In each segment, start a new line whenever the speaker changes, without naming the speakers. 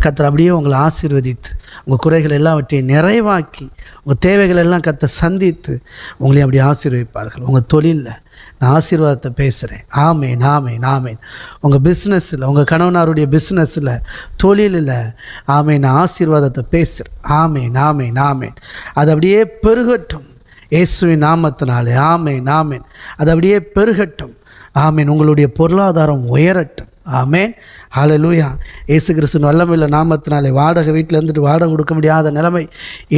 கர்த்தர் அப்படியே உங்களை ஆசீர்வதித்து உங்கள் குறைகள் எல்லாவற்றையும் நிறைவாக்கி உங்கள் தேவைகள் எல்லாம் கர்த்தர் சந்தித்து உங்களையும் அப்படி ஆசீர்வதிப்பார்கள். உங்கள் தொழிலில் நான் ஆசீர்வாதத்தை பேசுகிறேன். ஆமேன், ஆமேன், ஆமேன். உங்கள் பிஸ்னஸில், உங்கள் கணவனாருடைய பிஸ்னஸில், தொழிலில் ஆமேன், நான் ஆசீர்வாதத்தை பேசுகிறேன். ஆமேன், ஆமேன், ஆமேன். அது அப்படியே பெருகட்டும் இயேசுவின் நாமத்தினாலே. ஆமேன், ஆமேன். அது அப்படியே பெருகட்டும். ஆமேன். உங்களுடைய பொருளாதாரம் உயரட்டும். ஆமேன். ஹல்லேலூயா. இயேசு கிறிஸ்து வல்லமையுள்ள நாமத்தினாலே வாடகை வீட்டில் இருந்துட்டு வாடகை கொடுக்க முடியாத நிலைமை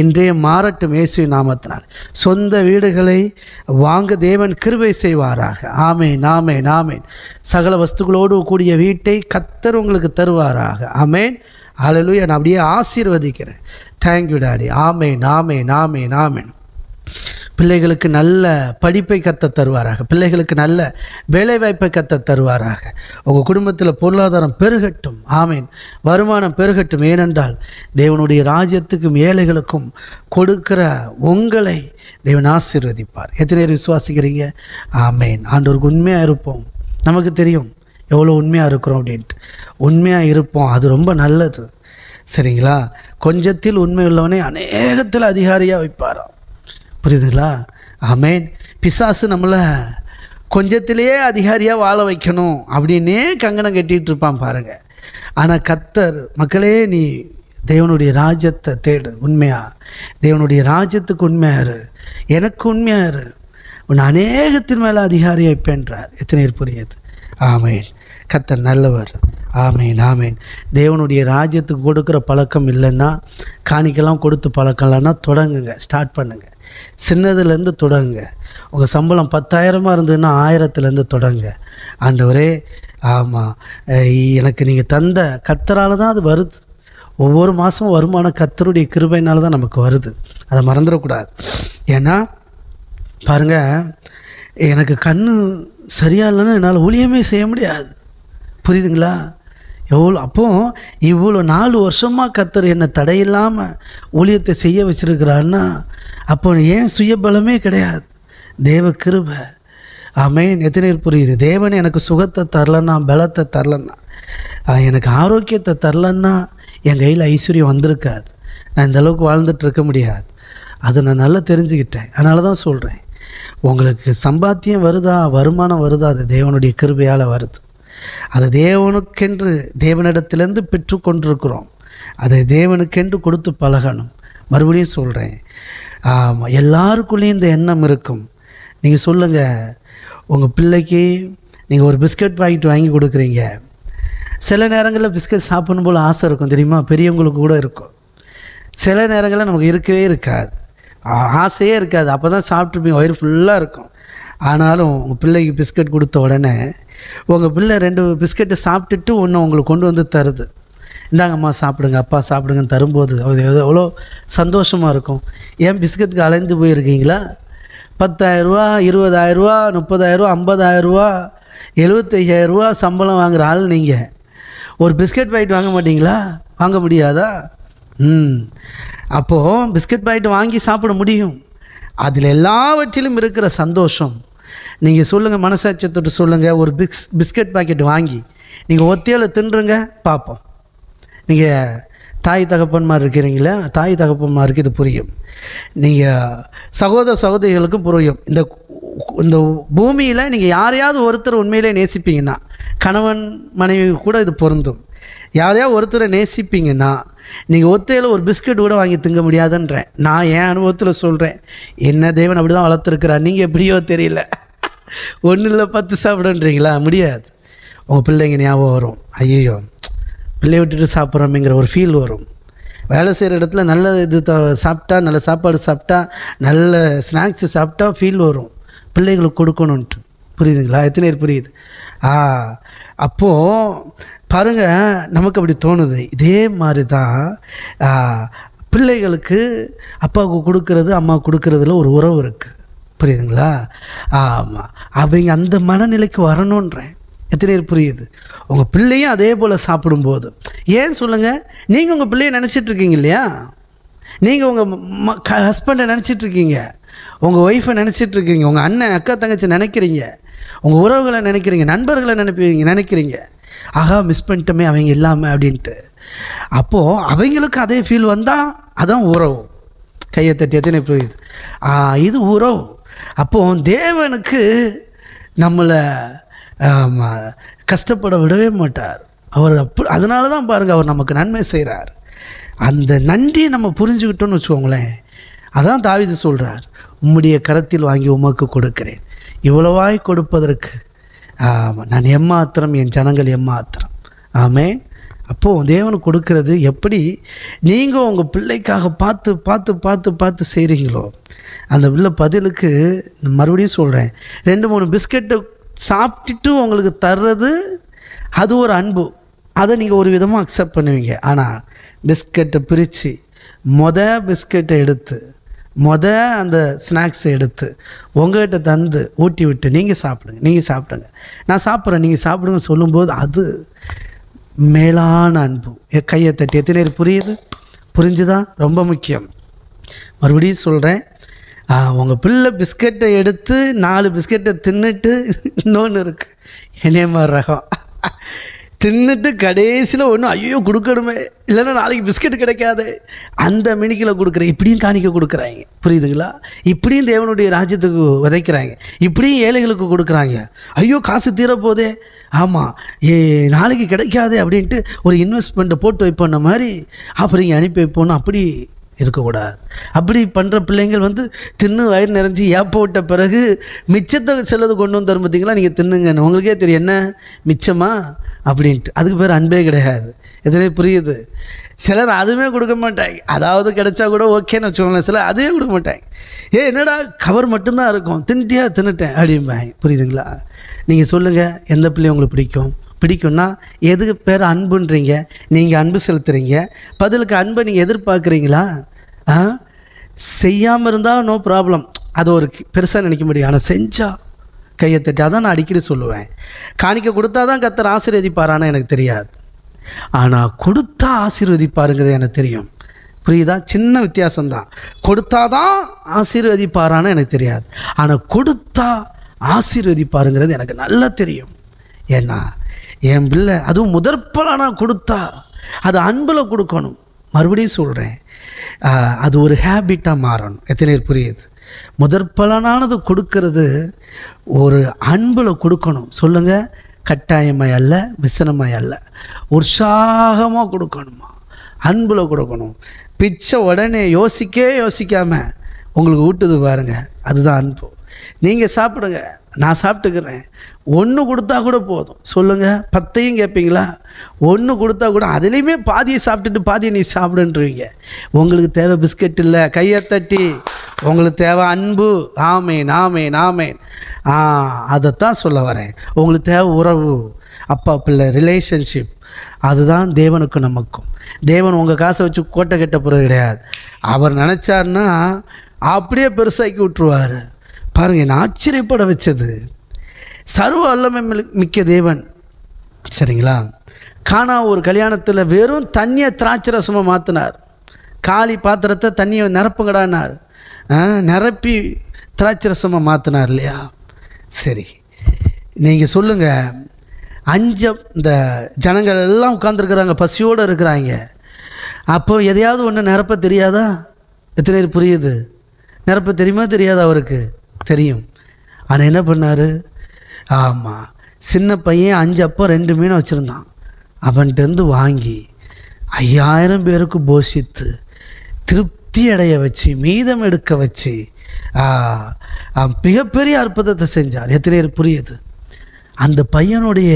இன்றைய மாறட்டும் இயேசுவின் நாமத்தினால். சொந்த வீடுகளை வாங்க தேவன் கிருபை செய்வாராக. ஆமேன், ஆமேன், ஆமேன். சகல வஸ்துக்களோடு கூடிய வீட்டை கர்த்தர் உங்களுக்கு தருவாராக. ஆமேன். ஹல்லேலூயா. நான் அப்படியே ஆசீர்வதிக்கிறேன். Thank you daddy. Amen, amen, amen, amen. பிள்ளைகளுக்கு நல்ல படிப்பை கத்த தருவாராக. பிள்ளைகளுக்கு நல்ல வேலைவாய்ப்பை கத்த தருவாராக. உங்கள் குடும்பத்தில் பொருளாதாரம் பெருகட்டும். ஆமேன். வருமானம் பெருகட்டும். ஏனென்றால் தேவனுடைய ராஜ்யத்துக்கும் ஏழைகளுக்கும் கொடுக்கிற உங்களை தேவன் ஆசீர்வதிப்பார். எத்தனை பேர் விசுவாசிக்கிறீங்க? ஆமேன். ஆண்டவருக்கு உண்மையாக இருப்போம். நமக்கு தெரியும் எவ்வளோ உண்மையாக இருக்கிறோம் அப்படின்ட்டு. உண்மையாக இருப்போம். அது ரொம்ப நல்லது. சரிங்களா? கொஞ்சத்தில் உண்மை உள்ளவனே அநேகத்தில் அதிகாரியாக வைப்பாராம். புரியுதுங்களா? ஆமேன். பிசாசு நம்மளை கொஞ்சத்திலேயே அதிகாரியாக வாழ வைக்கணும் அப்படின்னே கங்கணம் கட்டிகிட்டு இருப்பான் பாருங்கள். ஆனால் கர்த்தர், மக்களே, நீ தேவனுடைய ராஜ்யத்தை தேடு. உண்மையாக தேவனுடைய ராஜ்யத்துக்கு உண்மையாக இரு. எனக்கு உண்மையாக இரு. உன்னை அநேகத்தின் மேலே அதிகாரியாக வைப்பேன்றார். எத்தனை புரியுது? ஆமேன். கர்த்தர் நல்லவர். ஆமேன், ஆமேன். தேவனுடைய ராஜ்யத்துக்கு கொடுக்குற பழக்கம் இல்லைன்னா, காணிக்கெல்லாம் கொடுத்து பழக்கம் இல்லைன்னா தொடங்குங்க, ஸ்டார்ட் பண்ணுங்கள். சின்னதுலேருந்து தொடங்குங்க. உங்கள் சம்பளம் 10,000 இருந்ததுன்னா 1000லேருந்து தொடங்க. ஆண்டவரே, ஆமாம், எனக்கு நீங்கள் தந்த கர்த்தரால் தான் அது வருது. ஒவ்வொரு மாதமும் வருமானம் கர்த்தருடைய கிருபையினால தான் நமக்கு வருது. அதை மறந்துடக்கூடாது. ஏன்னா பாருங்கள், எனக்கு கண் சரியாக இல்லைன்னா என்னால் ஊழியமே செய்ய முடியாது. புரியுதுங்களா? இவ்வளோ 4 வருஷமாக கர்த்தர் என்னை தடையில்லாமல் ஊழியத்தை செய்ய வச்சுருக்கிறாருன்னா அப்போ ஏன் சுயபலமே கிடையாது, தேவ கிருபை. ஆமேன். எத்தனை புரியுது? தேவன் எனக்கு சுகத்தை தரலன்னா, பலத்தை தரலன்னா, எனக்கு ஆரோக்கியத்தை தரலன்னா என் கையில் ஐஸ்வர்யம் வந்திருக்காது. நான் இந்தளவுக்கு வாழ்ந்துட்டு இருக்க முடியாது. அதை நான் நல்லா தெரிஞ்சுக்கிட்டேன். அதனால தான் சொல்கிறேன், உங்களுக்கு சம்பாத்தியம் வருதா, வருமானம் வருதா, அது தேவனுடைய கிருபையால் வருது. அதை தேவனுக்கென்று தேவனிடத்திலேருந்து பெற்றுக்கொண்டிருக்கிறோம். அதை தேவனுக்கென்று கொடுத்து பழகணும். மறுபடியும் சொல்கிறேன், எல்லாருக்குள்ளேயும் இந்த எண்ணம் இருக்கும். நீங்கள் சொல்லுங்கள், உங்கள் பிள்ளைக்கு நீங்கள் ஒரு பிஸ்கட் பாக்கெட் வாங்கி கொடுக்குறீங்க. சில நேரங்களில் பிஸ்கட் சாப்பிடணும் போல் ஆசை இருக்கும், தெரியுமா? பெரியவங்களுக்கு கூட இருக்கும். சில நேரங்களில் நமக்கு இருக்கவே இருக்காது, ஆசையே இருக்காது. அப்போ தான் சாப்பிட்ருப்பீங்க, வயிறு ஃபுல்லாக இருக்கும். ஆனாலும் உங்கள் பிள்ளைக்கு பிஸ்கட் கொடுத்த உடனே உங்கள் பிள்ளை 2 பிஸ்கட்டை சாப்பிட்டுட்டு ஒன்று உங்களுக்கு கொண்டு வந்து தருது. இந்தாங்கம்மா சாப்பிடுங்க, அப்பா சாப்பிடுங்கன்னு தரும்போது அது எவ்வளோ சந்தோஷமாக இருக்கும். ஏன் பிஸ்கட்டுக்கு அலைந்து போயிருக்கீங்களா? 10,000 ரூபா, 20,000 ரூபா, 30,000 ரூபா, 50,000 ரூபா, 75,000 ரூபா சம்பளம் வாங்குகிற ஆள் நீங்கள் ஒரு பிஸ்கட் பாக்கெட் வாங்க மாட்டிங்களா? வாங்க முடியாதா? அப்போது பிஸ்கட் பாக்கெட் வாங்கி சாப்பிட முடியும். அதில் எல்லாவற்றிலும் இருக்கிற சந்தோஷம். நீங்கள் சொல்லுங்கள், மனசாட்சியத்தோடு சொல்லுங்கள், ஒரு பிஸ்கட் பாக்கெட் வாங்கி நீங்கள் ஒத்தையில் தின்றுங்க பார்ப்போம். நீங்கள் தாய் தகப்பன்மார் இருக்கிறீங்களா? தாய் தகப்பன்மாருக்கு இது புரியும். நீங்கள் சகோதர சகோதரிகளுக்கும் புரியும். இந்த பூமியில் நீங்கள் யாரையாவது ஒருத்தர் உண்மையிலே நேசிப்பீங்கன்னா, கணவன் மனைவி கூட இது பொருந்தும். யாரையாவது ஒருத்தரை நேசிப்பீங்கன்னா நீங்கள் ஒத்தையில் ஒரு பிஸ்கட் கூட வாங்கி திங்க முடியாதுன்றேன். நான் என் அனுபவத்தில் சொல்கிறேன். என்ன தேவன் அப்படி தான் வளர்த்துருக்கிறார். நீங்கள் எப்படியோ தெரியல, 1 இல்லை 10 சாப்பிடுன்றீங்களா? முடியாது. உங்கள் பிள்ளைங்க ஞாபகம் வரும். ஐயோ, பிள்ளைய விட்டுட்டு சாப்பிட்றோமேங்கிற ஒரு ஃபீல் வரும். வேலை செய்கிற இடத்துல நல்ல இது சாப்பிட்டா, நல்ல சாப்பாடு சாப்பிட்டா, நல்ல ஸ்நாக்ஸு சாப்பிட்டா ஃபீல் வரும், பிள்ளைகளுக்கு கொடுக்கணுன்ட்டு. புரியுதுங்களா? எத்தனை பேர் புரியுது? அப்போது பாருங்கள், நமக்கு அப்படி தோணுது. இதே மாதிரி தான் பிள்ளைகளுக்கு அப்பாவுக்கு கொடுக்கறது, அம்மா கொடுக்கறதுல ஒரு உறவு இருக்குது. புரியுதுங்களா? ஆமாம், அவங்க அந்த மனநிலைக்கு வரணுன்றேன். எத்தனை பேர் புரியுது? உங்கள் பிள்ளையும் அதே போல் சாப்பிடும்போது, ஏன் சொல்லுங்கள், நீங்கள் உங்கள் பிள்ளையை நினச்சிட்ருக்கீங்க இல்லையா? நீங்கள் உங்கள் ஹஸ்பண்டை நினச்சிட்ருக்கீங்க, உங்கள் ஒய்ஃபை நினச்சிட்ருக்கீங்க, உங்கள் அண்ணன் அக்கா தங்கச்சி நினைக்கிறீங்க, உங்கள் உறவுகளை நினைக்கிறீங்க, நண்பர்களை நினைக்கிறீங்க. ஆகா, மிஸ் பண்ணிட்டோமே அவங்க இல்லாமல் அப்படின்ட்டு. அப்போது அவங்களுக்கு அதே ஃபீல் வந்தால் அதான் உறவு. கையை தட்டி எத்தனை புரியுது? இது உறவு. அப்போது தேவனுக்கு நம்மளை கஷ்டப்பட விடவே மாட்டார். அவர் அதனால தான் பாருங்கள், அவர் நமக்கு நன்மை செய்கிறார். அந்த நன்றியை நம்ம புரிஞ்சுக்கிட்டோன்னு வச்சுக்கோங்களேன். அதான் தாவீது சொல்கிறார், உம்முடைய கரத்தில் வாங்கி உமக்கு கொடுக்கிறேன். இவ்வளவாய் கொடுப்பதற்கு நான் எம்மாத்திரம், என் ஜனங்கள் எம்மாத்திரம். ஆமென். அப்போது தேவனுக்கு கொடுக்கறது எப்படி நீங்கள் உங்கள் பிள்ளைக்காக பார்த்து பார்த்து பார்த்து பார்த்து செய்கிறீங்களோ அந்த பிள்ளை பதிலுக்கு மறுபடியும் சொல்கிறேன், 2-3 பிஸ்கெட்டை சாப்பிட்டுட்டு உங்களுக்கு தர்றது அது ஒரு அன்பு. அதை நீங்கள் ஒரு விதமாக அக்செப்ட் பண்ணுவீங்க. ஆனால் பிஸ்கெட்டை பிரித்து பிஸ்கெட்டை எடுத்து அந்த ஸ்நாக்ஸை எடுத்து உங்கள்கிட்ட தந்து ஊட்டி விட்டு நீங்கள் சாப்பிடுங்க, நான் சாப்பிட்றேன், நீங்கள் சாப்பிடுங்க சொல்லும்போது அது மேலான அன்பு. கையை தட்டி எத்தனை புரிஞ்சுதான்? ரொம்ப முக்கியம். மறுபடியும் சொல்கிறேன், உங்கள் பிள்ளை பிஸ்கெட்டை எடுத்து 4 பிஸ்கெட்டை தின்னுட்டு, இன்னொன்று இருக்குது என்னைய மாதிரி ரகம், தின்னுட்டு கடைசியில் ஒன்று ஐயோ கொடுக்கணுமே, இல்லைன்னா நாளைக்கு பிஸ்கெட் கிடைக்காது, அந்த மினிக்கில் கொடுக்குறேன், இப்படியும் காணிக்க கொடுக்குறாங்க. புரியுதுங்களா? இப்படியும் தேவனுடைய ராஜ்யத்துக்கு விதைக்கிறாங்க, இப்படியும் ஏழைகளுக்கு கொடுக்குறாங்க. ஐயோ காசு தீரப்போதே, ஆமாம் நாளைக்கு கிடைக்காது அப்படின்ட்டு ஒரு இன்வெஸ்ட்மெண்ட்டை போட்டு வைப்போன்ன மாதிரி அப்புறம் இங்கே அனுப்பி வைப்போன்னு அப்படி இருக்கக்கூடாது. அப்படி பண்ணுற பிள்ளைங்கள் தின்னு வயிறு நிறைஞ்சி ஏப்ப விட்ட பிறகு மிச்சத்தை சிலது கொண்டு வந்து தரும். பார்த்தீங்களா, நீங்கள் தின்னுங்கன்னு உங்களுக்கே தெரியும் என்ன மிச்சமா அப்படின்ட்டு. அதுக்கு பேர் அன்பே கிடையாது. எதுவே புரியுது? சிலர் அதுவுமே கொடுக்க மாட்டாங்க. அதாவது கிடைச்சா கூட ஓகேன்னு வச்சுக்கோங்களேன். சிலர் அதுவே கொடுக்க மாட்டாங்க. என்னடா கவர் மட்டும்தான் இருக்கும், தின்னுட்டேன் அப்படிம்பாங்க. புரியுதுங்களா? நீங்கள் சொல்லுங்கள், எந்த பிள்ளைய உங்களுக்கு பிடிக்கும்னா எதுக்கு பேர் அன்புன்றீங்க? நீங்கள் அன்பு செலுத்துகிறீங்க, பதிலுக்கு அன்பை நீங்கள் எதிர்பார்க்குறீங்களா? செய்யாமல் இருந்தால் நோ ப்ராப்ளம், அது ஒரு பெருசாக நினைக்க முடியும். ஆனால் செஞ்சால் கையை தட்டி, அதான் நான் அடிக்கடி சொல்லுவேன், காணிக்க கொடுத்தா தான் கர்த்தர் ஆசீர்வதிப்பாரான்னு எனக்கு தெரியாது, ஆனால் கொடுத்தா ஆசீர்வதிப்பாருங்கிறது எனக்கு தெரியும். புரியுதா? சின்ன வித்தியாசம்தான். கொடுத்தா தான் ஆசீர்வதிப்பாரான்னு எனக்கு தெரியாது, ஆனால் கொடுத்தா ஆசீர்வதிப்பாருங்கிறது எனக்கு நல்லா தெரியும். ஏன்னா என் பிள்ளை அதுவும் முதற்பலனாக கொடுத்தா அது அன்பில் கொடுக்கணும். மறுபடியும் சொல்கிறேன், அது ஒரு ஹேபிட்டாக மாறணும். எத்தனை புரியுது? முதற்பலனானது கொடுக்கறது ஒரு அன்பில் கொடுக்கணும். சொல்லுங்கள், கட்டாயமாய் அல்ல, விசனமாய் அல்ல, உற்சாகமாக கொடுக்கணுமா, அன்பில் கொடுக்கணும். பிச்சை உடனே யோசிக்காமல் உங்களுக்கு ஊட்டுது பாருங்கள், அதுதான் அன்பு. நீங்கள் சாப்பிடுங்க, நான் சாப்பிட்டுக்கிறேன், ஒன்று கொடுத்தா கூட போதும். சொல்லுங்கள், 10 கேட்பீங்களா? ஒன்று கொடுத்தா கூட அதுலேயுமே பாதியை சாப்பிட்டுட்டு பாதியை நீ சாப்பிடுன்றீங்க. உங்களுக்கு தேவை பிஸ்கெட் இல்லை, கையை தட்டி, உங்களுக்கு தேவை அன்பு. ஆமேன். அதைத்தான் சொல்ல வரேன். உங்களுக்கு தேவை உறவு, அப்பா பிள்ளை ரிலேஷன்ஷிப். அதுதான் தேவனுக்கும் நமக்கும். தேவன் உங்கள் காசை வச்சு கோட்டை கட்ட போகிறது கிடையாது. அவர் நினச்சார்னா அப்படியே பெருசாக்கி விட்டுருவார். பாருங்கள், என்னை ஆச்சரியப்பட வச்சது, சர்வ வல்லமை மிக்க தேவன். சரிங்களா? கானா ஒரு கல்யாணத்தில் வெறும் தண்ணியை திராட்சை ரசமாக மாற்றினார். காலி பாத்திரத்தை தண்ணியை நிரப்புங்கடானார், நிரப்பி திராட்சை ரசமாக மாற்றினார் இல்லையா? சரி, நீங்கள் சொல்லுங்கள், இந்த ஜனங்கள் எல்லாம் உட்காந்துருக்குறாங்க, பசியோடு இருக்கிறாங்க. அப்போ எதையாவது ஒன்று நிரப்ப தெரியாதா? எத்தனை புரியுது? நிரப்ப தெரியுமா தெரியாதா? அவருக்கு தெரியும். ஆனால் என்ன பண்ணார்? ஆமாம், சின்ன பையன் 5 அப்போ 2 மீன் வச்சுருந்தான். அவன்கிட்டருந்து வாங்கி 5000 பேருக்கு போஷித்து திருப்தி அடைய வச்சு மீதம் எடுக்க வச்சு மிகப்பெரிய அற்புதத்தை செஞ்சார். எத்தனை புரியுது? அந்த பையனுடைய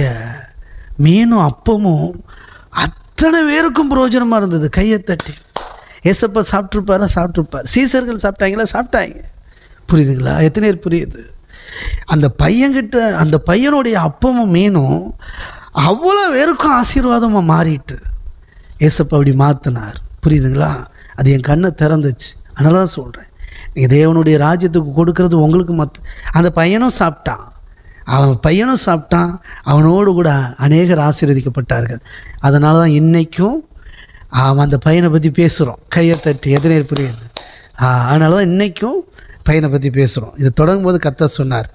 மீனும் அப்பமும் அத்தனை பேருக்கும் பிரயோஜனமாக இருந்தது. கையை தட்டி ஏசப்பா சாப்பிட்ருப்பார். சீசர்கள் சாப்பிட்டாங்க. புரியுதுங்களா? எத்தனை பேர் புரியுது? அந்த பையனுடைய அப்பமும் மீனும் அவ்வளோ பேருக்கும் ஆசீர்வாதமாக மாறிட்டு ஏசப்பா அப்படி மாற்றினார். புரியுதுங்களா? அது என் கண்ணை திறந்துச்சு. அதனால தான் சொல்கிறேன், நீங்கள் தேவனுடைய ராஜ்யத்துக்கு கொடுக்கறது உங்களுக்கு அந்த பையனும் சாப்பிட்டான், அவனோடு கூட அநேகர் ஆசீர்வதிக்கப்பட்டார்கள். அதனால தான் இன்றைக்கும் அந்த பையனை பற்றி பேசுகிறோம். கையை தட்டி எத்தனை புரியுது? அதனால தான் இன்றைக்கும் பையனை பற்றி பேசுகிறோம். இது தொடங்கும் போது கர்த்தர் சொன்னார்,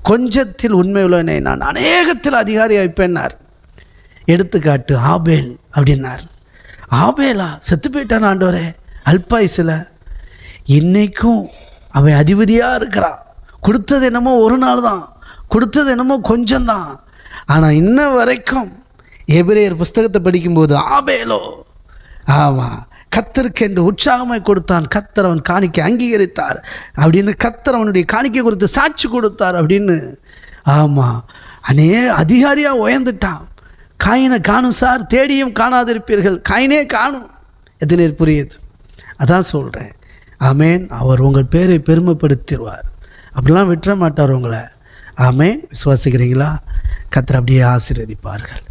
கொஞ்சத்தில் உண்மை உள்ளவனை நான் அநேகத்தில் அதிகாரி வைப்பேன்னார். எடுத்துக்காட்டு ஆபேல் அப்படின்னார். ஆபேலா செத்து போயிட்டான் ஆண்டவரே அல்பாயுசில். இன்னைக்கும் அவன் அதிபதியாக இருக்கிறான். கொடுத்தது என்னமோ ஒரு நாள் தான், கொடுத்தது என்னமோ கொஞ்சம்தான். ஆனால் இன்ன வரைக்கும் எபிரேயர் புஸ்தகத்தை படிக்கும்போது ஆபேலோ ஆமாம் கர்த்தருக்கென்று உற்சாகமாய் கொடுத்தான், கர்த்தர் அவன் காணிக்கை அங்கீகரித்தார் அப்படின்னு, கர்த்தர் அவனுடைய காணிக்கை கொடுத்து சாட்சி கொடுத்தார் அப்படின்னு. ஆமாம் அதிகாரியாக உயர்ந்துட்டான். காயினை காணும் சார், தேடியும் காணாதிருப்பீர்கள், காயினே காணும். எத்தனை புரியுது? அதான் சொல்கிறேன். ஆமேன். அவர் உங்கள் பேரை பெருமைப்படுத்திடுவார், அப்படிலாம் விட்டுற மாட்டார் உங்களை. ஆமேன். விசுவாசிக்கிறீங்களா? கர்த்தர் அப்படியே ஆசீர்வதிப்பார்கள்.